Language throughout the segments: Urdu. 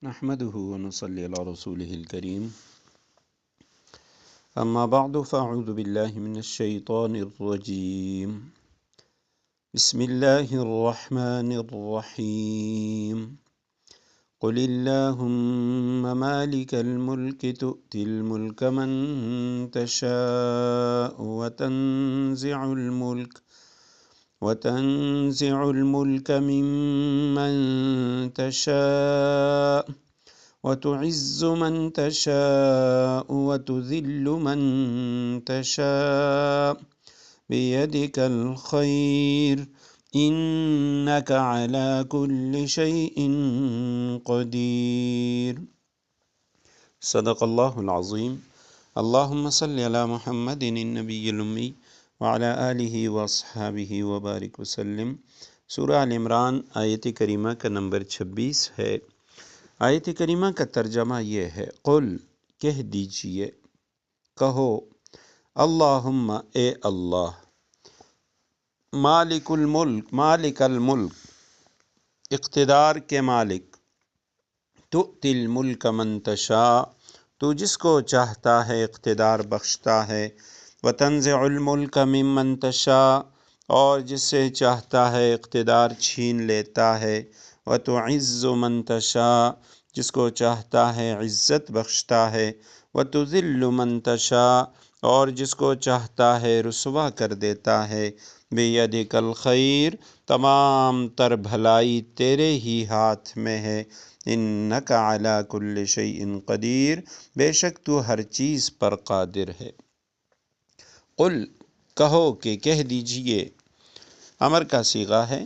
نحمده ونصلي على رسوله الكريم أما بعد فأعوذ بالله من الشيطان الرجيم بسم الله الرحمن الرحيم قل اللهم مالك الملك تؤتي الملك من تشاء وتنزع الملك ممن تشاء وتعز من تشاء وتذل من تشاء بيدك الخير إنك على كل شيء قدير صدق الله العظيم اللهم صل على محمد النبي الأمي وعلى آلہ واصحابہ وبارک وسلم۔ سورہ آل عمران آیت کریمہ کا نمبر 26 ہے۔ آیت کریمہ کا ترجمہ یہ ہے، قل کہہ دیجئے، کہو، اللہم اے اللہ، مالک الملک اقتدار کے مالک، تؤتی الملک من تشاء تو جس کو چاہتا ہے اقتدار بخشتا ہے، وتنزع الملک ممن تشاء اور جس سے چاہتا ہے اقتدار چھین لیتا ہے، وتعز من تشاء جس کو چاہتا ہے عزت بخشتا ہے، وتذل من تشاء اور جس کو چاہتا ہے رسوا کر دیتا ہے، بیدک الخیر تمام تر بھلائی تیرے ہی ہاتھ میں ہے، انک علی کل شیء قدیر بے شک تو ہر چیز پر قادر ہے۔ قل کہو کہ کہہ دیجئے، امر کا صیغہ ہے،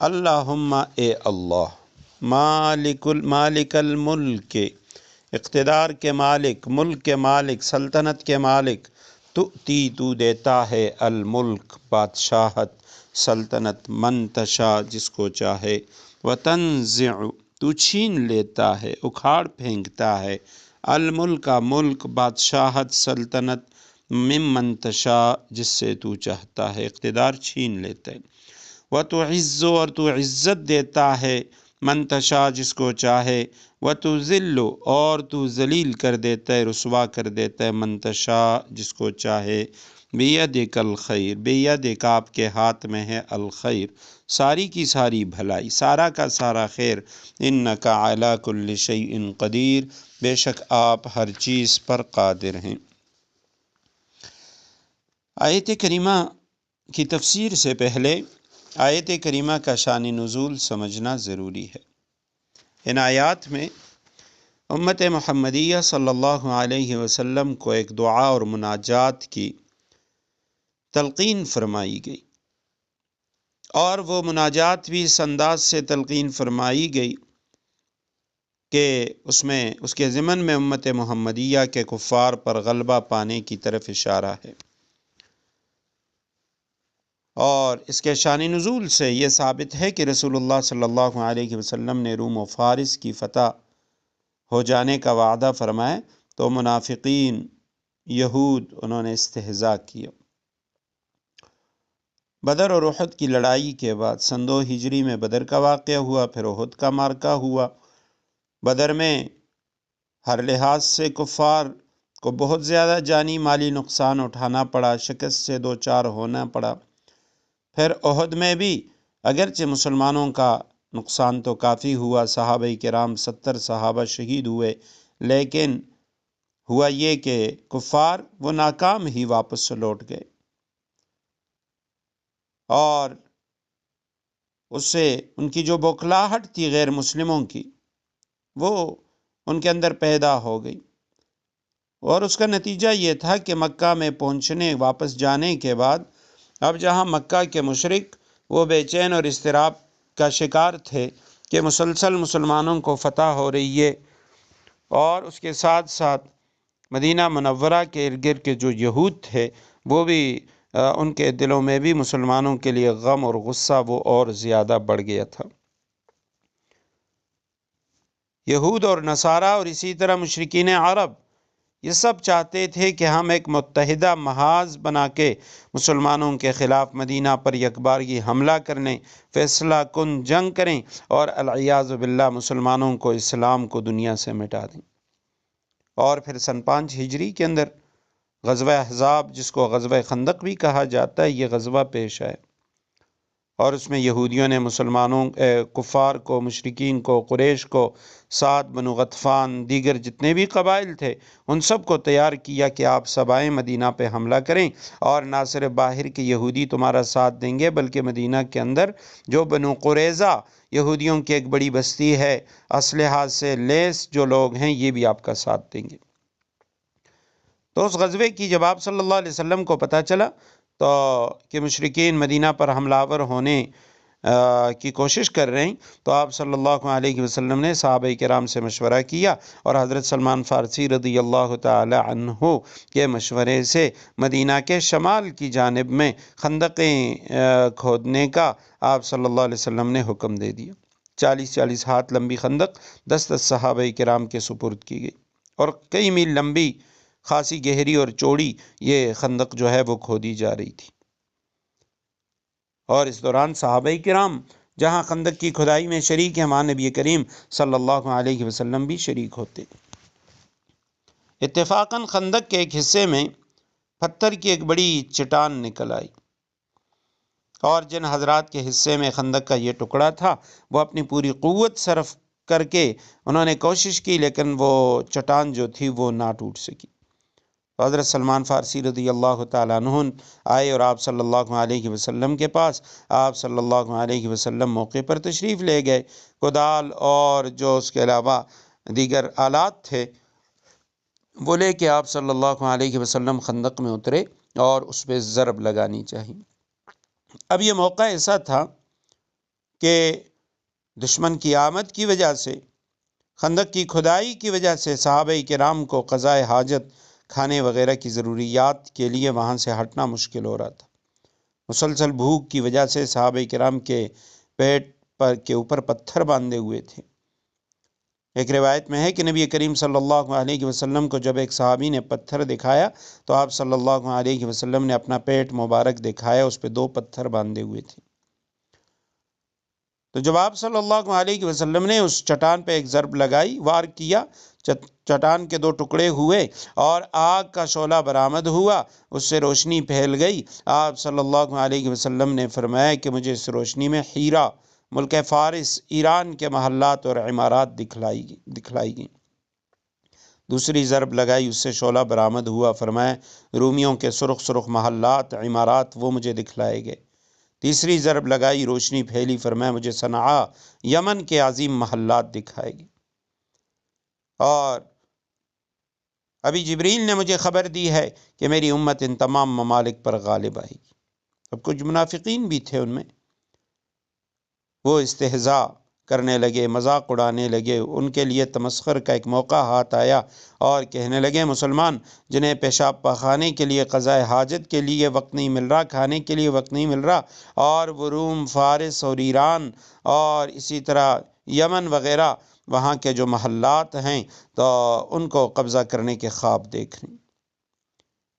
اللہم اے اللہ، مالک الملک اقتدار کے مالک، ملک کے مالک، سلطنت کے مالک، تؤتی تو دیتا ہے الملک بادشاہت، سلطنت، من تشاء جس کو چاہے، وتنزع تو چھین لیتا ہے، اکھاڑ پھینکتا ہے، الملک ملک بادشاہت، سلطنت، ممن تشاء جس سے تو چاہتا ہے اقتدار چھین لیتا ہے، وتعز اور تو عزت دیتا ہے، من تشاء جس کو چاہے، وتذل اور تو ذلیل کر دیتا ہے، رسوا کر دیتا ہے، من تشاء جس کو چاہے، بیدک الخیر بیدک آپ کے ہاتھ میں ہے الخیر ساری کی ساری بھلائی، سارا کا سارا خیر، انک علی کل شیء قدیر بے شک آپ ہر چیز پر قادر ہیں۔ آیت کریمہ کی تفسیر سے پہلے آیت کریمہ کا شان نزول سمجھنا ضروری ہے۔ ان آیات میں امت محمدیہ صلی اللہ علیہ وسلم کو ایک دعا اور مناجات کی تلقین فرمائی گئی، اور وہ مناجات بھی اس انداز سے تلقین فرمائی گئی کہ اس کے ضمن میں امت محمدیہ کے کفار پر غلبہ پانے کی طرف اشارہ ہے، اور اس کے شان نزول سے یہ ثابت ہے کہ رسول اللہ صلی اللہ علیہ وسلم نے روم و فارس کی فتح ہو جانے کا وعدہ فرمایا تو منافقین یہود انہوں نے استہزاء کیا۔ بدر اور احد کی لڑائی کے بعد سن 2 ہجری میں بدر کا واقعہ ہوا، پھر احد کا معرکہ ہوا۔ بدر میں ہر لحاظ سے کفار کو بہت زیادہ جانی مالی نقصان اٹھانا پڑا، شکست سے دوچار ہونا پڑا۔ پھر احد میں بھی اگرچہ مسلمانوں کا نقصان تو کافی ہوا، صحابہ کرام 70 صحابہ شہید ہوئے، لیکن ہوا یہ کہ کفار وہ ناکام ہی واپس لوٹ گئے، اور اس سے ان کی جو بوکھلاہٹ تھی غیر مسلموں کی وہ ان کے اندر پیدا ہو گئی، اور اس کا نتیجہ یہ تھا کہ مکہ میں پہنچنے واپس جانے کے بعد اب جہاں مکہ کے مشرک وہ بے چین اور اضطراب کا شکار تھے کہ مسلسل مسلمانوں کو فتح ہو رہی ہے، اور اس کے ساتھ ساتھ مدینہ منورہ کے ارد گرد کے جو یہود تھے وہ بھی ان کے دلوں میں بھی مسلمانوں کے لیے غم اور غصہ وہ اور زیادہ بڑھ گیا تھا۔ یہود اور نصارہ اور اسی طرح مشرکین عرب یہ سب چاہتے تھے کہ ہم ایک متحدہ محاذ بنا کے مسلمانوں کے خلاف مدینہ پر یکبارگی حملہ کرنے، فیصلہ کن جنگ کریں اور العیاذ باللہ مسلمانوں کو، اسلام کو دنیا سے مٹا دیں۔ اور پھر سن 5 ہجری کے اندر غزوہ احزاب، جس کو غزوہ خندق بھی کہا جاتا ہے، یہ غزوہ پیش آئے، اور اس میں یہودیوں نے مسلمانوں کفار کو، مشرکین کو، قریش کو، سعد بنو غطفان، دیگر جتنے بھی قبائل تھے، ان سب کو تیار کیا کہ آپ سب آئیں، مدینہ پہ حملہ کریں، اور نہ صرف باہر کے یہودی تمہارا ساتھ دیں گے بلکہ مدینہ کے اندر جو بنو قریظہ یہودیوں کی ایک بڑی بستی ہے، اسلحہ سے لیس جو لوگ ہیں، یہ بھی آپ کا ساتھ دیں گے۔ تو اس غزوے کی جب آپ صلی اللہ علیہ وسلم کو پتہ چلا تو کہ مشرکین مدینہ پر حملہ آور ہونے کی کوشش کر رہے ہیں، تو آپ صلی اللہ علیہ وسلم نے صحابہ کرام سے مشورہ کیا، اور حضرت سلمان فارسی رضی اللہ تعالی عنہ کے مشورے سے مدینہ کے شمال کی جانب میں خندقیں کھودنے کا آپ صلی اللہ علیہ وسلم نے حکم دے دیا۔ 40 ہاتھ لمبی خندق 10 صحابہ کرام کے سپرد کی گئی، اور کئی میل لمبی، خاصی گہری اور چوڑی یہ خندق جو ہے وہ کھودی جا رہی تھی، اور اس دوران صحابہ کرام جہاں خندق کی کھدائی میں شریک ہیں، وہاں نبی کریم صلی اللہ علیہ وسلم بھی شریک ہوتے۔ اتفاقاً خندق کے ایک حصے میں پتھر کی ایک بڑی چٹان نکل آئی، اور جن حضرات کے حصے میں خندق کا یہ ٹکڑا تھا وہ اپنی پوری قوت صرف کر کے انہوں نے کوشش کی، لیکن وہ چٹان جو تھی وہ نہ ٹوٹ سکی۔ حضرت سلمان فارسی رضی اللہ تعالیٰ عنہ آئے اور آپ صلی اللہ علیہ وسلم کے پاس، آپ صلی اللہ علیہ وسلم موقع پر تشریف لے گئے، کدال اور جو اس کے علاوہ دیگر آلات تھے وہ لے کے آپ صلی اللہ علیہ وسلم خندق میں اترے اور اس پہ ضرب لگانی چاہیے۔ اب یہ موقع ایسا تھا کہ دشمن کی آمد کی وجہ سے، خندق کی کھدائی کی وجہ سے صحابہ کرام کو قضائے حاجت، کھانے وغیرہ کی ضروریات کے لیے وہاں سے ہٹنا مشکل ہو رہا تھا۔ مسلسل بھوک کی وجہ سے صحابہ کرام کے پیٹ کے اوپر پتھر باندھے ہوئے تھے۔ ایک روایت میں ہے کہ نبی کریم صلی اللہ علیہ وسلم کو جب ایک صحابی نے پتھر دکھایا تو آپ صلی اللہ علیہ وسلم نے اپنا پیٹ مبارک دکھایا، اس پہ 2 پتھر باندھے ہوئے تھے۔ تو جب آپ صلی اللہ علیہ وسلم نے اس چٹان پہ ایک ضرب لگائی، وار کیا، چٹان کے 2 ٹکڑے ہوئے اور آگ کا شعلہ برآمد ہوا، اس سے روشنی پھیل گئی۔ آپ صلی اللہ علیہ وسلم نے فرمایا کہ مجھے اس روشنی میں ہیرا، ملک فارس، ایران کے محلات اور عمارات دکھلائی گئیں۔ دوسری ضرب لگائی، اس سے شعلہ برآمد ہوا، فرمایا رومیوں کے سرخ سرخ محلات، عمارات وہ مجھے دکھلائے گئے۔ تیسری ضرب لگائی، روشنی پھیلی، فرمایا مجھے صنعاء، یمن کے عظیم محلات دکھائے گئے۔ اور ابھی جبریل نے مجھے خبر دی ہے کہ میری امت ان تمام ممالک پر غالب آئے گی۔ اب کچھ منافقین بھی تھے ان میں، وہ استہزاء کرنے لگے، مذاق اڑانے لگے، ان کے لیے تمسخر کا ایک موقع ہاتھ آیا اور کہنے لگے مسلمان جنہیں پیشاب پخانے کے لیے، قضائے حاجت کے لیے وقت نہیں مل رہا، کھانے کے لیے وقت نہیں مل رہا، اور وہ روم، فارس اور ایران اور اسی طرح یمن وغیرہ وہاں کے جو محلات ہیں تو ان کو قبضہ کرنے کے خواب دیکھ رہے ہیں۔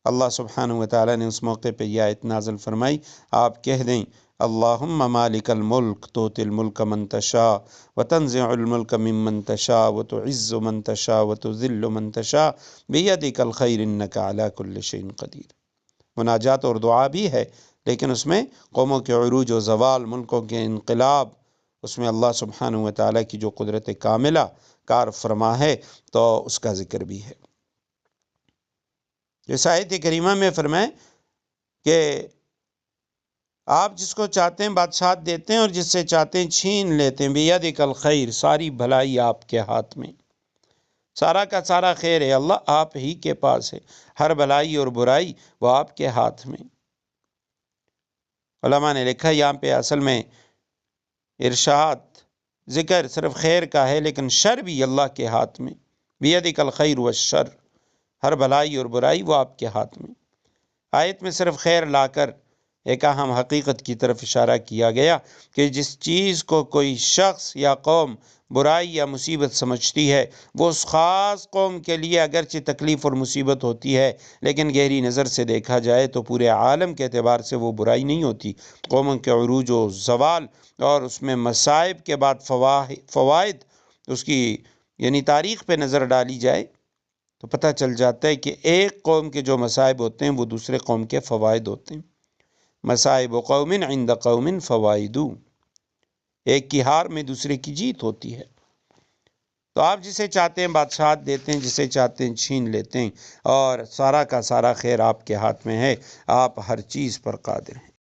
اللہ سبحانہ و تعالیٰ نے اس موقع پہ یہ آیت نازل فرمائی، آپ کہہ دیں اللہم مالک الملک تؤتی الملک من تشاء وتنزع الملک ممن تشاء وتعز من تشاء وتذل من تشاء بیدک الخیر انک علی کل شیء قدیر۔ مناجات اور دعا بھی ہے، لیکن اس میں قوموں کے عروج و زوال، ملکوں کے انقلاب، اس میں اللہ سبحانہ و تعالیٰ کی جو قدرت کاملہ کار فرما ہے تو اس کا ذکر بھی ہے۔ اس آیت کریمہ میں فرمائے کہ آپ جس کو چاہتے ہیں بادشاہت دیتے ہیں اور جس سے چاہتے ہیں چھین لیتے ہیں، بیدک الخیر، ساری بھلائی آپ کے ہاتھ میں، سارا کا سارا خیر ہے اللہ آپ ہی کے پاس ہے، ہر بھلائی اور برائی وہ آپ کے ہاتھ میں۔ علماء نے لکھا یہاں پہ اصل میں ارشاد ذکر صرف خیر کا ہے، لیکن شر بھی اللہ کے ہاتھ میں، بیدک الخیر والشر، ہر بھلائی اور برائی وہ آپ کے ہاتھ میں۔ آیت میں صرف خیر لا کر ایک اہم حقیقت کی طرف اشارہ کیا گیا کہ جس چیز کو کوئی شخص یا قوم برائی یا مصیبت سمجھتی ہے وہ اس خاص قوم کے لیے اگرچہ تکلیف اور مصیبت ہوتی ہے، لیکن گہری نظر سے دیکھا جائے تو پورے عالم کے اعتبار سے وہ برائی نہیں ہوتی۔ قوموں کے عروج و زوال اور اس میں مصائب کے بعد فوائد، اس کی یعنی تاریخ پہ نظر ڈالی جائے تو پتہ چل جاتا ہے کہ ایک قوم کے جو مصائب ہوتے ہیں وہ دوسرے قوم کے فوائد ہوتے ہیں۔ مصائب قوم عند قوم فوائد، ایک کی ہار میں دوسرے کی جیت ہوتی ہے۔ تو آپ جسے چاہتے ہیں بادشاہت دیتے ہیں، جسے چاہتے ہیں چھین لیتے ہیں، اور سارا کا سارا خیر آپ کے ہاتھ میں ہے، آپ ہر چیز پر قادر ہیں۔